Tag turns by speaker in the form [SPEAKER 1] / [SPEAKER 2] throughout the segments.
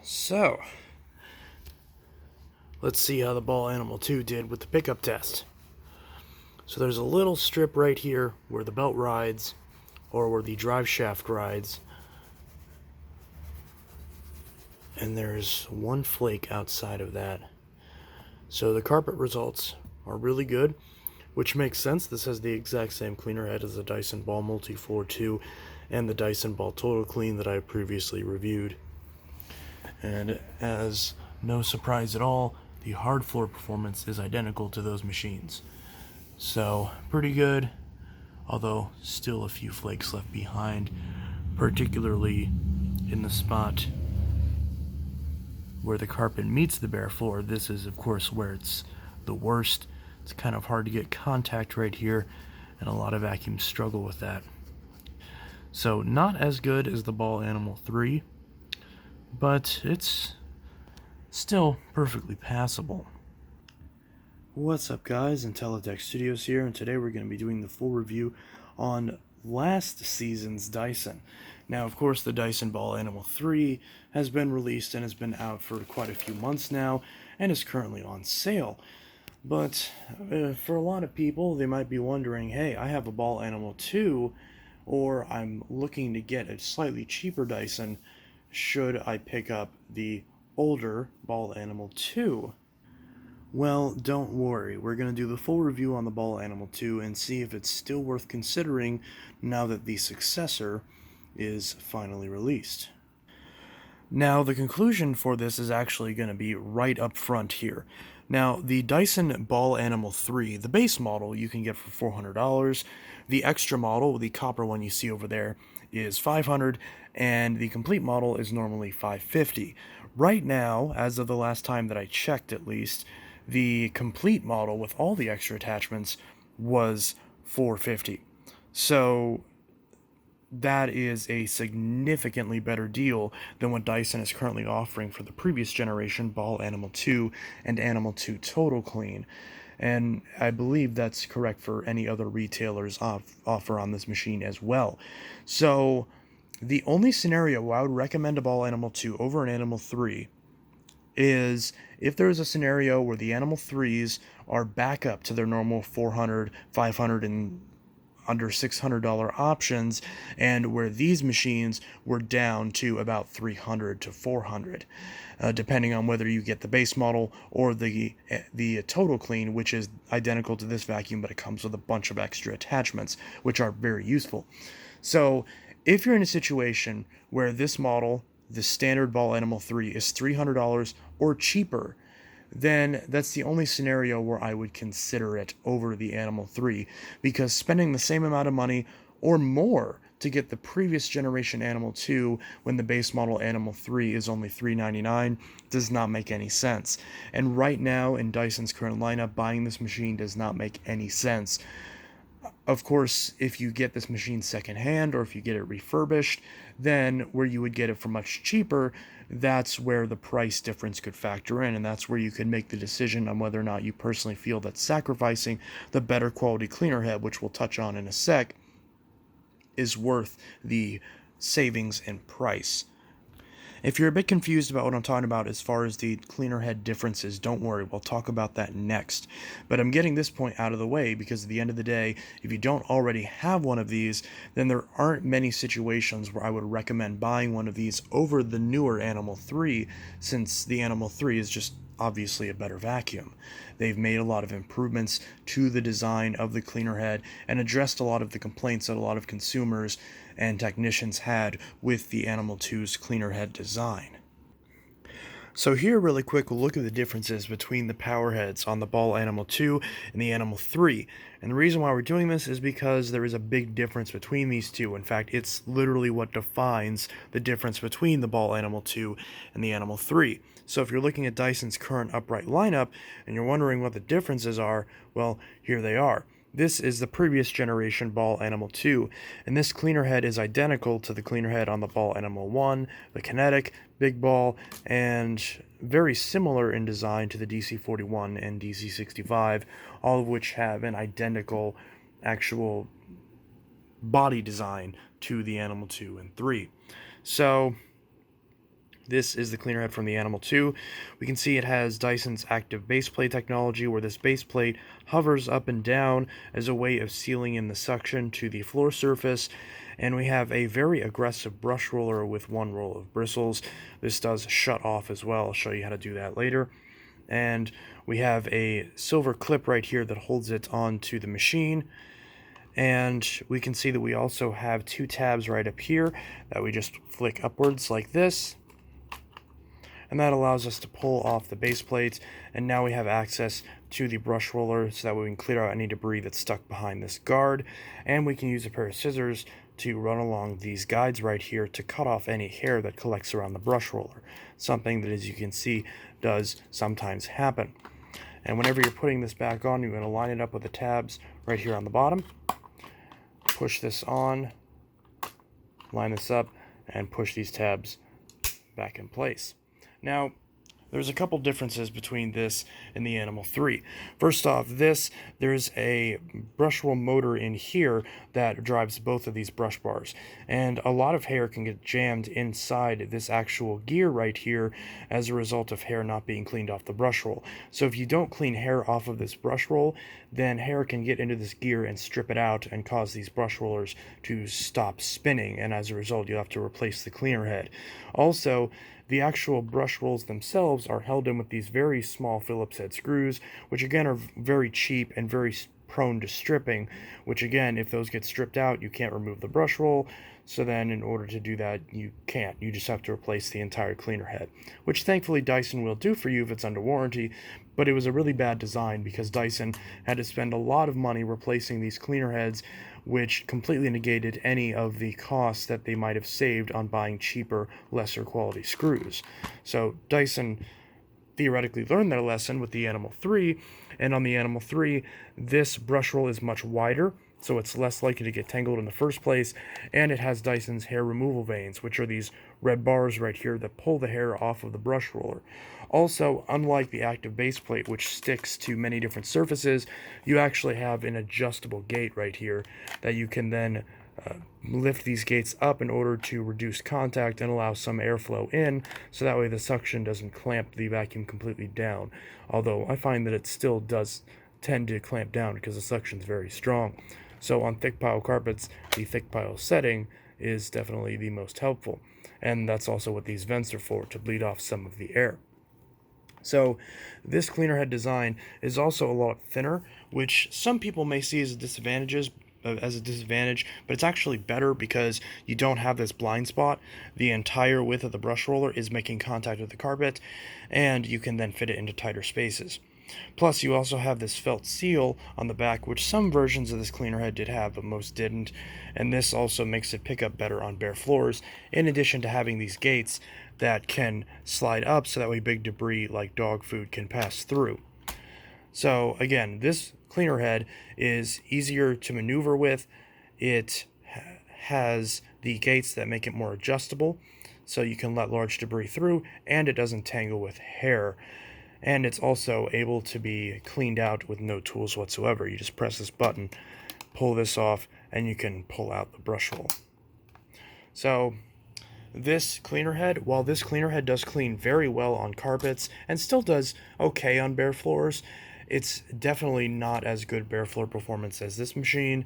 [SPEAKER 1] So, let's see how the Ball Animal 2 did with the pickup test. So there's a little strip right here where the belt rides, or where the drive shaft rides, and there's one flake outside of that. So the carpet results are really good, which makes sense. This has the exact same cleaner head as the Dyson Ball Multi-Floor 2 and the Dyson Ball Total Clean that I previously reviewed. And as no surprise at all, the hard floor performance is identical to those machines. So, pretty good, although still a few flakes left behind, particularly in the spot where the carpet meets the bare floor. This is, of course, where it's the worst. It's kind of hard to get contact right here, and a lot of vacuums struggle with that. So, not as good as the Ball Animal 3, but it's still perfectly passable. What's up, guys? Intellitech Studios here, and today we're going to be doing the full review on last season's Dyson. Now, of course, the Dyson Ball Animal 3 has been released and has been out for quite a few months now, and is currently on sale. But for a lot of people, they might be wondering, hey, I have a Ball Animal 2, or I'm looking to get a slightly cheaper Dyson. Should I pick up the older Ball Animal 2? Well, don't worry. We're going to do the full review on the Ball Animal 2 and see if it's still worth considering now that the successor is finally released. Now, the conclusion for this is actually going to be right up front here. Now, the Dyson Ball Animal 3, the base model, you can get for $400. The extra model, the copper one you see over there, is $500, and the complete model is normally $550. Right now, as of the last time that I checked at least, the complete model with all the extra attachments was $450. So that is a significantly better deal than what Dyson is currently offering for the previous generation Ball Animal 2 and Animal 2 Total Clean. And I believe that's correct for any other retailers offer on this machine as well. So the only scenario where I would recommend a Ball Animal 2 over an Animal 3 is if there's a scenario where the Animal 3s are back up to their normal $400, $500, and under $600 options, and where these machines were down to about $300 to $400, depending on whether you get the base model or the Total Clean, which is identical to this vacuum, but it comes with a bunch of extra attachments, which are very useful. So if you're in a situation where this model, the standard Ball Animal 3, is $300 or cheaper, then that's the only scenario where I would consider it over the Animal 3, because spending the same amount of money or more to get the previous generation Animal 2 when the base model Animal 3 is only $399 does not make any sense. And right now in Dyson's current lineup, buying this machine does not make any sense. Of course, if you get this machine secondhand or if you get it refurbished, then where you would get it for much cheaper, that's where the price difference could factor in, and that's where you could make the decision on whether or not you personally feel that sacrificing the better quality cleaner head, which we'll touch on in a sec, is worth the savings in price. If you're a bit confused about what I'm talking about as far as the cleaner head differences, don't worry, we'll talk about that next. But I'm getting this point out of the way because at the end of the day, if you don't already have one of these, then there aren't many situations where I would recommend buying one of these over the newer Animal 3, since the Animal 3 is just obviously a better vacuum. They've made a lot of improvements to the design of the cleaner head and addressed a lot of the complaints that a lot of consumers and technicians had with the Animal 2's cleaner head design. So here, really quick, we'll look at the differences between the power heads on the Ball Animal 2 and the Animal 3. And the reason why we're doing this is because there is a big difference between these two. In fact, it's literally what defines the difference between the Ball Animal 2 and the Animal 3. So if you're looking at Dyson's current upright lineup and you're wondering what the differences are, well, here they are. This is the previous generation Ball Animal 2, and this cleaner head is identical to the cleaner head on the Ball Animal 1, the Kinetic, Big Ball, and very similar in design to the DC41 and DC65, all of which have an identical actual body design to the Animal 2 and 3. So This is the cleaner head from the Animal 2. We can see it has Dyson's active base plate technology, where this base plate hovers up and down as a way of sealing in the suction to the floor surface. And we have a very aggressive brush roller with one roll of bristles. This does shut off as well. I'll show you how to do that later. And we have a silver clip right here that holds it onto the machine. And we can see that we also have two tabs right up here that we just flick upwards like this. And that allows us to pull off the base plates, and now we have access to the brush roller so that we can clear out any debris that's stuck behind this guard. And we can use a pair of scissors to run along these guides right here to cut off any hair that collects around the brush roller, something that, as you can see, does sometimes happen. And whenever you're putting this back on, you're going to line it up with the tabs right here on the bottom, push this on, line this up, and push these tabs back in place. Now, there's a couple differences between this and the Animal 3. First off, there's a brush roll motor in here that drives both of these brush bars. And a lot of hair can get jammed inside this actual gear right here as a result of hair not being cleaned off the brush roll. So if you don't clean hair off of this brush roll, then hair can get into this gear and strip it out and cause these brush rollers to stop spinning. And as a result, you'll have to replace the cleaner head. Also, the actual brush rolls themselves are held in with these very small Phillips head screws, which again are very cheap and very prone to stripping, which again, if those get stripped out, you can't remove the brush roll. So then in order to do that, you can't. You just have to replace the entire cleaner head, which thankfully Dyson will do for you if it's under warranty. But it was a really bad design because Dyson had to spend a lot of money replacing these cleaner heads, which completely negated any of the costs that they might have saved on buying cheaper, lesser quality screws. So Dyson theoretically learned their lesson with the Animal 3, and on the Animal 3, this brush roll is much wider, so it's less likely to get tangled in the first place, and it has Dyson's hair removal vanes, which are these red bars right here that pull the hair off of the brush roller. Also, unlike the active base plate, which sticks to many different surfaces, you actually have an adjustable gate right here that you can then lift these gates up in order to reduce contact and allow some airflow in, so that way the suction doesn't clamp the vacuum completely down. Although I find that it still does tend to clamp down because the suction is very strong. So on thick pile carpets, the thick pile setting is definitely the most helpful. And that's also what these vents are for, to bleed off some of the air. So this cleaner head design is also a lot thinner, which some people may see as a disadvantage, but it's actually better because you don't have this blind spot. The entire width of the brush roller is making contact with the carpet, and you can then fit it into tighter spaces. Plus, you also have this felt seal on the back, which some versions of this cleaner head did have, but most didn't, and this also makes it pick up better on bare floors, in addition to having these gates that can slide up so that way big debris like dog food can pass through. So again, this cleaner head is easier to maneuver with. It has the gates that make it more adjustable, so you can let large debris through, and it doesn't tangle with hair. And it's also able to be cleaned out with no tools whatsoever. You just press this button, pull this off, and you can pull out the brush roll. So this cleaner head, while this cleaner head does clean very well on carpets and still does okay on bare floors, it's definitely not as good bare floor performance as this machine,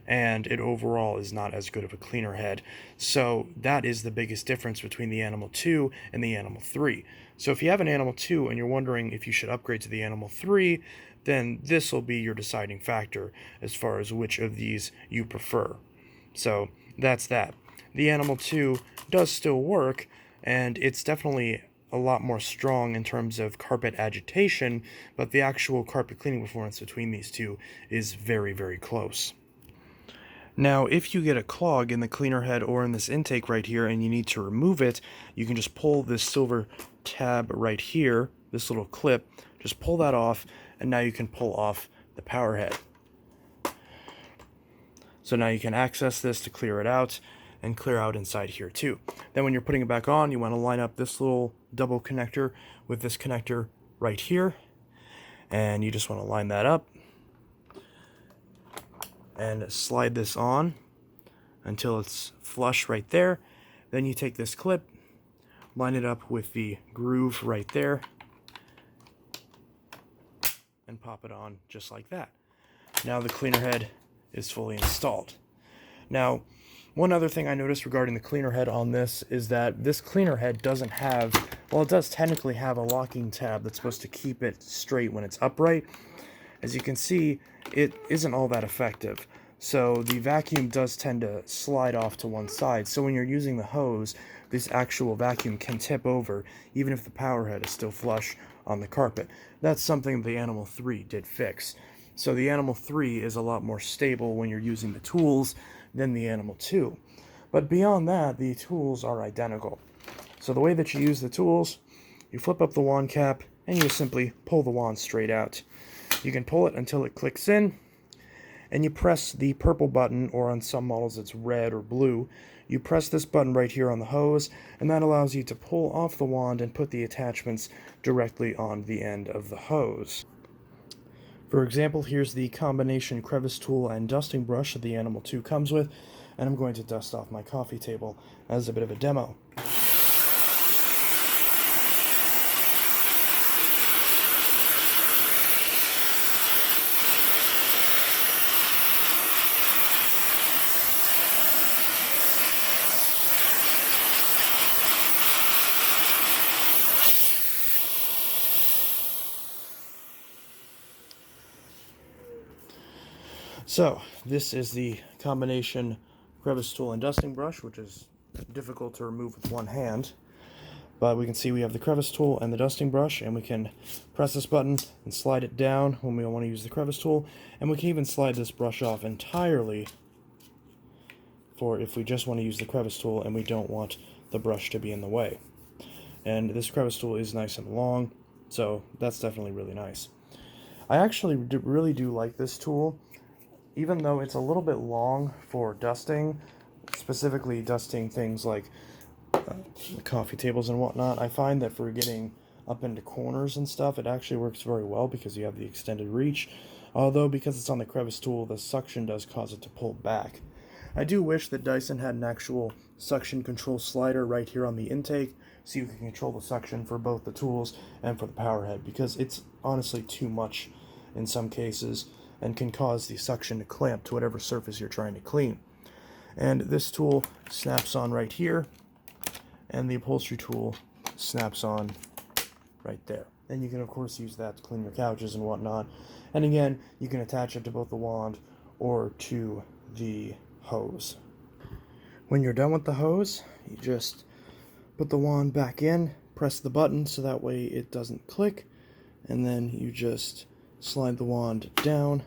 [SPEAKER 1] and it overall is not as good of a cleaner head. So that is the biggest difference between the Animal 2 and the Animal 3. So if you have an Animal 2 and you're wondering if you should upgrade to the Animal 3, then this will be your deciding factor as far as which of these you prefer. So that's that. The Animal 2 does still work, and it's definitely a lot more strong in terms of carpet agitation, but the actual carpet cleaning performance between these two is very, very close. Now, if you get a clog in the cleaner head or in this intake right here and you need to remove it, you can just pull this silver tab right here, this little clip, just pull that off, and now you can pull off the power head. So now you can access this to clear it out, and clear out inside here too. Then when you're putting it back on, you want to line up this little double connector with this connector right here, and you just want to line that up and slide this on until it's flush right there. Then you take this clip, line it up with the groove right there, and pop it on just like that. Now the cleaner head is fully installed. Now, one other thing I noticed regarding the cleaner head on this is that this cleaner head doesn't have, well, it does technically have a locking tab that's supposed to keep it straight when it's upright. As you can see, it isn't all that effective. So the vacuum does tend to slide off to one side. So when you're using the hose, this actual vacuum can tip over, even if the power head is still flush on the carpet. That's something the Animal 3 did fix. So the Animal 3 is a lot more stable when you're using the tools than the Animal 2. But beyond that, the tools are identical. So the way that you use the tools, you flip up the wand cap and you simply pull the wand straight out. You can pull it until it clicks in, and you press the purple button, or on some models it's red or blue. You press this button right here on the hose, and that allows you to pull off the wand and put the attachments directly on the end of the hose. For example, here's the combination crevice tool and dusting brush that the Animal 2 comes with, and I'm going to dust off my coffee table as a bit of a demo. So, this is the combination crevice tool and dusting brush, which is difficult to remove with one hand. But we can see we have the crevice tool and the dusting brush, and we can press this button and slide it down when we want to use the crevice tool. And we can even slide this brush off entirely for if we just want to use the crevice tool and we don't want the brush to be in the way. And this crevice tool is nice and long, so that's definitely really nice. I actually really do like this tool. Even though it's a little bit long for dusting, specifically dusting things like coffee tables and whatnot, I find that for getting up into corners and stuff, it actually works very well because you have the extended reach. Although because it's on the crevice tool, the suction does cause it to pull back. I do wish that Dyson had an actual suction control slider right here on the intake, so you can control the suction for both the tools and for the power head, because it's honestly too much in some cases and can cause the suction to clamp to whatever surface you're trying to clean. And this tool snaps on right here, and the upholstery tool snaps on right there. And you can of course use that to clean your couches and whatnot. And again, you can attach it to both the wand or to the hose. When you're done with the hose, you just put the wand back in, press the button so that way it doesn't click, and then you just slide the wand down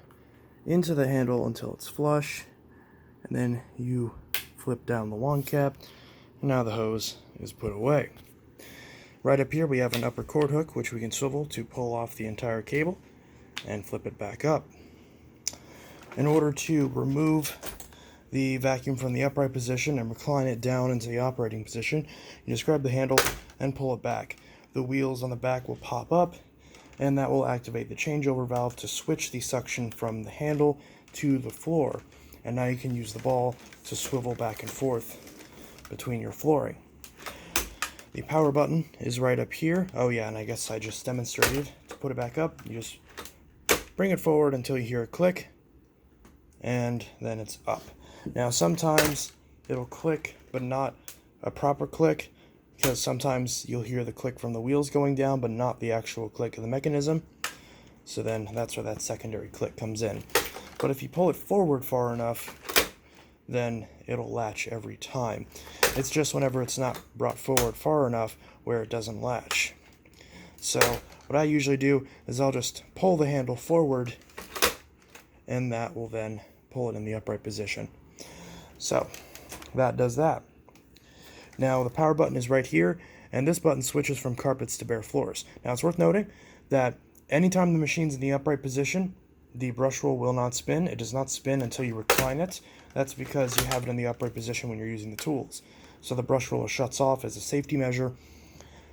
[SPEAKER 1] into the handle until it's flush, and then you flip down the wand cap, and now the hose is put away. Right up here we have an upper cord hook which we can swivel to pull off the entire cable and flip it back up. In order to remove the vacuum from the upright position and recline it down into the operating position, you just grab the handle and pull it back. The wheels on the back will pop up, and that will activate the changeover valve to switch the suction from the handle to the floor. And now you can use the ball to swivel back and forth between your flooring. The power button is right up here. Oh yeah, and I guess I just demonstrated. To put it back up, you just bring it forward until you hear a click, and then it's up. Now sometimes it'll click, but not a proper click, because sometimes you'll hear the click from the wheels going down, but not the actual click of the mechanism. So then that's where that secondary click comes in. But if you pull it forward far enough, then it'll latch every time. It's just whenever it's not brought forward far enough where it doesn't latch. So what I usually do is I'll just pull the handle forward, and that will then pull it in the upright position. So that does that. Now the power button is right here, and this button switches from carpets to bare floors. Now it's worth noting that anytime the machine's in the upright position, the brush roll will not spin. It does not spin until you recline it. That's because you have it in the upright position when you're using the tools. So the brush roller shuts off as a safety measure,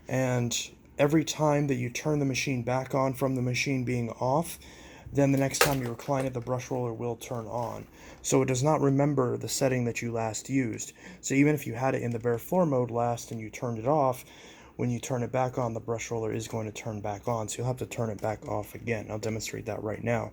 [SPEAKER 1] and every time that you turn the machine back on from the machine being off, then the next time you recline it, the brush roller will turn on. So it does not remember the setting that you last used. So even if you had it in the bare floor mode last and you turned it off, when you turn it back on, the brush roller is going to turn back on. So you'll have to turn it back off again. I'll demonstrate that right now.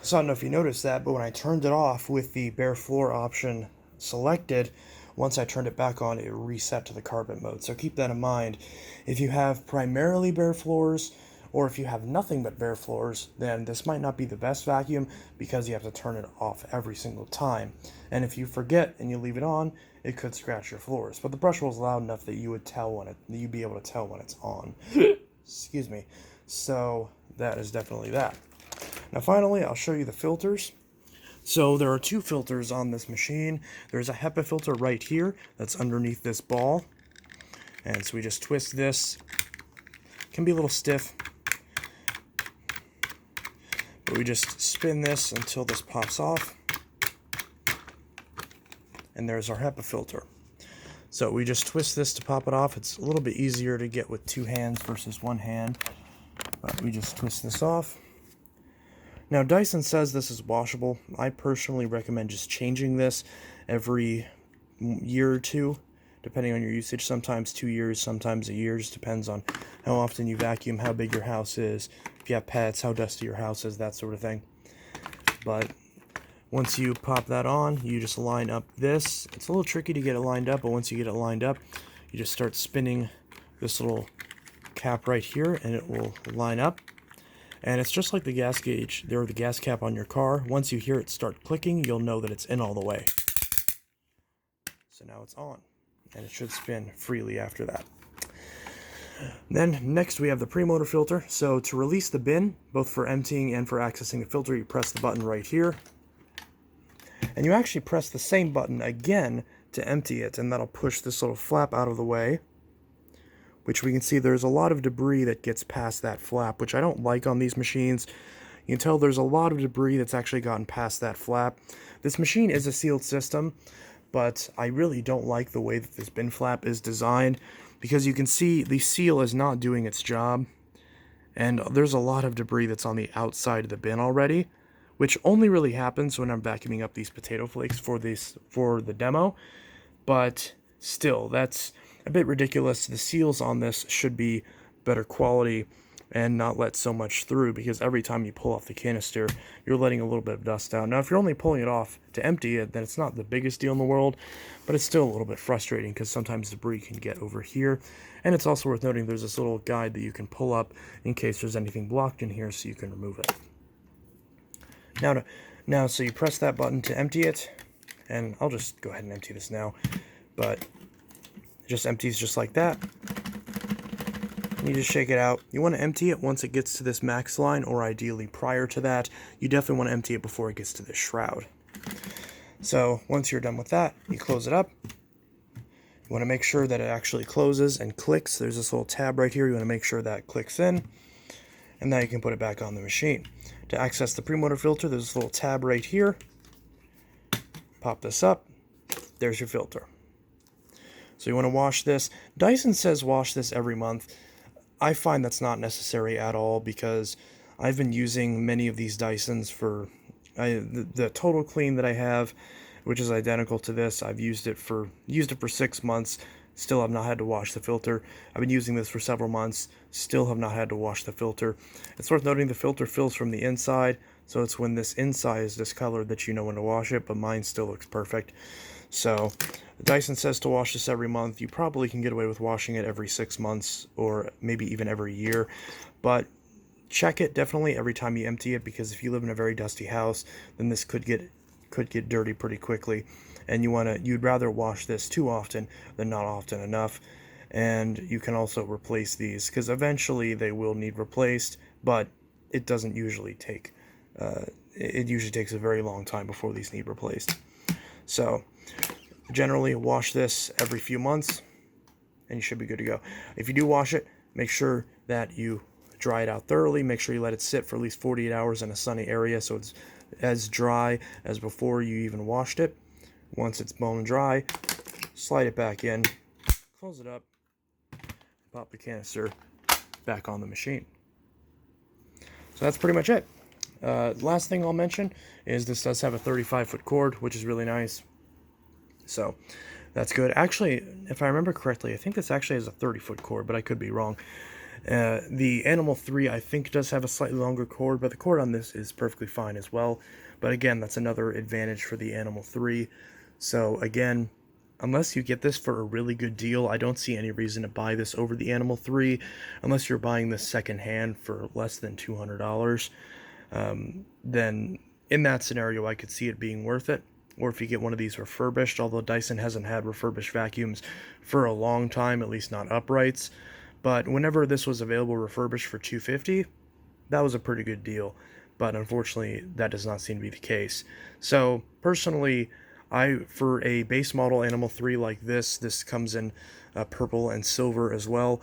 [SPEAKER 1] So I don't know if you noticed that, but when I turned it off with the bare floor option selected, once I turned it back on, it reset to the carpet mode. So keep that in mind. If you have primarily bare floors, or if you have nothing but bare floors, then this might not be the best vacuum because you have to turn it off every single time. And if you forget and you leave it on, it could scratch your floors. But the brush roll is loud enough that you would tell when you'd be able to tell when it's on. Excuse me. So that is definitely that. Now finally, I'll show you the filters. So there are two filters on this machine. There's a HEPA filter right here that's underneath this ball. And so we just twist this. It can be a little stiff, but we just spin this until this pops off. And there's our HEPA filter. So we just twist this to pop it off. It's a little bit easier to get with two hands versus one hand. But we just twist this off. Now Dyson says this is washable. I personally recommend just changing this every year or two, depending on your usage. Sometimes 2 years, sometimes a year. Just depends on how often you vacuum, how big your house is, if you have pets, how dusty your house is, that sort of thing. But once you pop that on, you just line up this. It's a little tricky to get it lined up, but once you get it lined up, you just start spinning this little cap right here, and it will line up. And it's just like the gas gauge, or the gas cap on your car. Once you hear it start clicking, you'll know that it's in all the way. So now it's on, and it should spin freely after that. Then next we have the premotor filter. So to release the bin, both for emptying and for accessing the filter, you press the button right here. And you actually press the same button again to empty it, and that'll push this little flap out of the way, which we can see there's a lot of debris that gets past that flap, which I don't like on these machines. You can tell there's a lot of debris that's actually gotten past that flap. This machine is a sealed system, but I really don't like the way that this bin flap is designed, because you can see the seal is not doing its job, and there's a lot of debris that's on the outside of the bin already, which only really happens when I'm vacuuming up these potato flakes for the demo, but still, that's a bit ridiculous. The seals on this should be better quality and not let so much through, because every time you pull off the canister, you're letting a little bit of dust out. Now, if you're only pulling it off to empty it, then it's not the biggest deal in the world, but it's still a little bit frustrating because sometimes debris can get over here. And it's also worth noting there's this little guide that you can pull up in case there's anything blocked in here, so you can remove it. Now, so you press that button to empty it, and I'll just go ahead and empty this now, but it just empties just like that. You just shake it out. You want to empty it once it gets to this max line, or ideally prior to that. You definitely want to empty it before it gets to this shroud. So once you're done with that, you close it up. You want to make sure that it actually closes and clicks. There's this little tab right here. You want to make sure that clicks in, and now you can put it back on the machine. To access the premotor filter, there's this little tab right here. Pop this up. There's your filter. So you want to wash this. Dyson says wash this every month. I find that's not necessary at all, because I've been using many of these Dysons for the Total Clean that I have, which is identical to this. I've used it for 6 months. Still have not had to wash the filter. I've been using this for several months. Still have not had to wash the filter. It's worth noting the filter fills from the inside, so it's when this inside is discolored that you know when to wash it, but mine still looks perfect. So Dyson says to wash this every month. You probably can get away with washing it every 6 months, or maybe even every year, but check it definitely every time you empty it, because if you live in a very dusty house, then this could get dirty pretty quickly, and you'd rather wash this too often than not often enough. And you can also replace these, because eventually they will need replaced, but it doesn't usually take it usually takes a very long time before these need replaced. So generally wash this every few months and you should be good to go. If you do wash it, make sure that you dry it out thoroughly. Make sure you let it sit for at least 48 hours in a sunny area so it's as dry as before you even washed it. Once it's bone dry, slide it back in, close it up, pop the canister back on the machine. So that's pretty much it. Last thing I'll mention is this does have a 35-foot cord, which is really nice. So that's good. Actually, if I remember correctly, I think this actually has a 30-foot cord, but I could be wrong. The Animal 3, I think, does have a slightly longer cord, but the cord on this is perfectly fine as well. But again, that's another advantage for the Animal 3. So again, unless you get this for a really good deal, I don't see any reason to buy this over the Animal 3, unless you're buying this secondhand for less than $200. Then in that scenario, I could see it being worth it. Or if you get one of these refurbished, although Dyson hasn't had refurbished vacuums for a long time, at least not uprights. But whenever this was available refurbished for $250, that was a pretty good deal. But unfortunately, that does not seem to be the case. So personally, for a base model Animal 3 like this comes in purple and silver as well,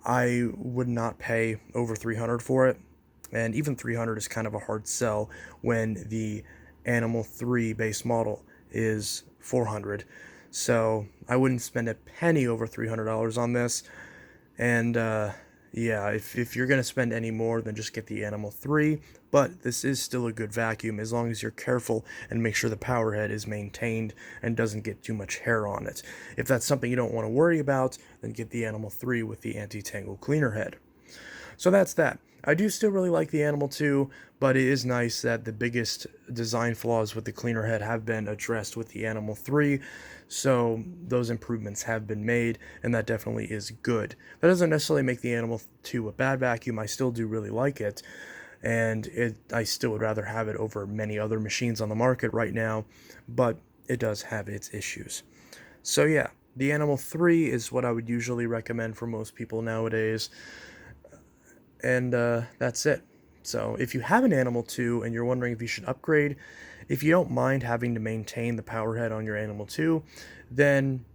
[SPEAKER 1] I would not pay over $300 for it. And even $300 is kind of a hard sell when the Animal 3 base model is $400. So I wouldn't spend a penny over $300 on this. And yeah, if you're going to spend any more, then just get the Animal 3. But this is still a good vacuum as long as you're careful and make sure the power head is maintained and doesn't get too much hair on it. If that's something you don't want to worry about, then get the Animal 3 with the anti-tangle cleaner head. So that's that. I do still really like the Animal 2, but it is nice that the biggest design flaws with the cleaner head have been addressed with the Animal 3, so those improvements have been made, and that definitely is good. That doesn't necessarily make the Animal 2 a bad vacuum. I still do really like it, and I still would rather have it over many other machines on the market right now, but it does have its issues. So yeah, the Animal 3 is what I would usually recommend for most people nowadays. And that's it. So if you have an Animal 2 and you're wondering if you should upgrade, if you don't mind having to maintain the power head on your Animal 2, then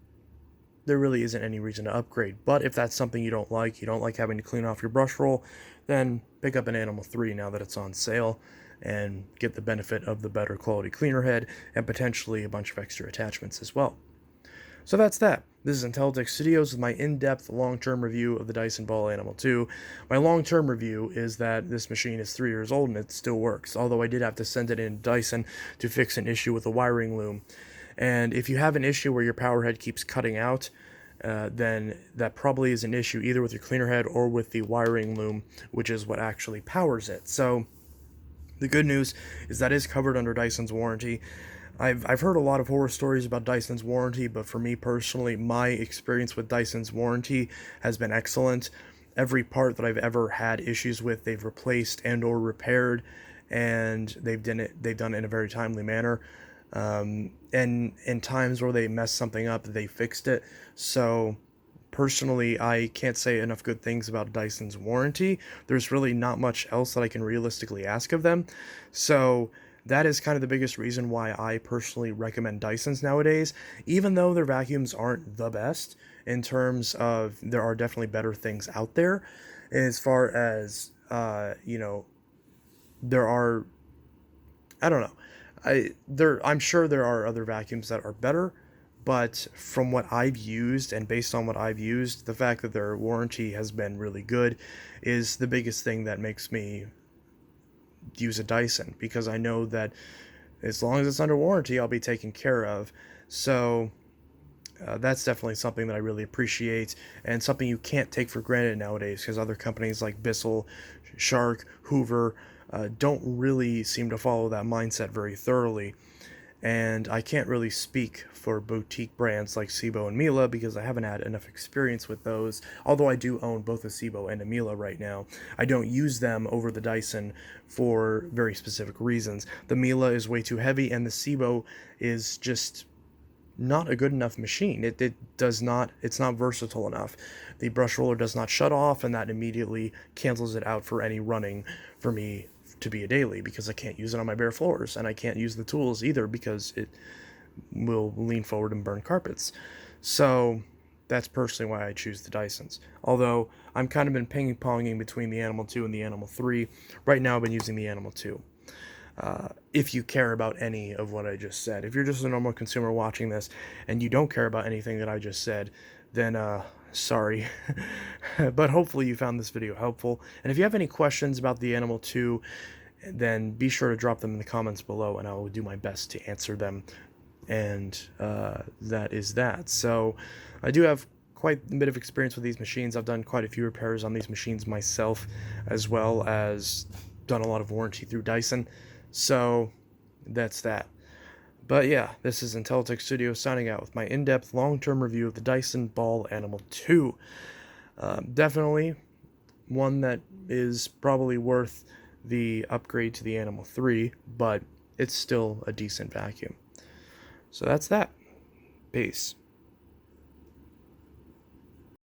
[SPEAKER 1] there really isn't any reason to upgrade. But if that's something you don't like having to clean off your brush roll, then pick up an Animal 3 now that it's on sale and get the benefit of the better quality cleaner head and potentially a bunch of extra attachments as well. So that's that. This is Intellitech Studios with my in-depth long-term review of the Dyson Ball Animal 2. My long-term review is that this machine is 3 years old and it still works, although I did have to send it in Dyson to fix an issue with the wiring loom. And if you have an issue where your power head keeps cutting out, then that probably is an issue either with your cleaner head or with the wiring loom, which is what actually powers it. So the good news is that is covered under Dyson's warranty. I've heard a lot of horror stories about Dyson's warranty, but for me personally, my experience with Dyson's warranty has been excellent. Every part that I've ever had issues with, they've replaced and or repaired, and they've done it in a very timely manner. And in times where they messed something up, they fixed it. So personally, I can't say enough good things about Dyson's warranty. There's really not much else that I can realistically ask of them. So that is kind of the biggest reason why I personally recommend Dysons nowadays, even though their vacuums aren't the best in terms of there are definitely better things out there. As far as, there are, I don't know. I'm sure there are other vacuums that are better, but from what I've used and based on what I've used, the fact that their warranty has been really good is the biggest thing that makes me use a Dyson, because I know that as long as it's under warranty, I'll be taken care of. So that's definitely something that I really appreciate, and something you can't take for granted nowadays, because other companies like Bissell, Shark, Hoover don't really seem to follow that mindset very thoroughly. And I can't really speak for boutique brands like Sebo and Miele because I haven't had enough experience with those, although I do own both a Sebo and a Miele right now. I don't use them over the Dyson for very specific reasons. The Miele is way too heavy, and the Sebo is just not a good enough machine. It's not versatile enough. The brush roller does not shut off, and that immediately cancels it out for any running for me to be a daily because I can't use it on my bare floors, and I can't use the tools either because it will lean forward and burn carpets. So that's personally why I choose the Dysons. Although I'm kind of been ping-ponging between the Animal 2 and the Animal 3. Right now I've been using the Animal 2. If you care about any of what I just said. If you're just a normal consumer watching this and you don't care about anything that I just said, then sorry. But hopefully you found this video helpful. And if you have any questions about the Animal 2, then be sure to drop them in the comments below and I will do my best to answer them. And that is that. So I do have quite a bit of experience with these machines. I've done quite a few repairs on these machines myself, as well as done a lot of warranty through Dyson. So that's that. But yeah, this is Intellitech Studio signing out with my in-depth long-term review of the Dyson Ball Animal 2. Definitely one that is probably worth the upgrade to the Animal 3, but it's still a decent vacuum. So that's that. Peace.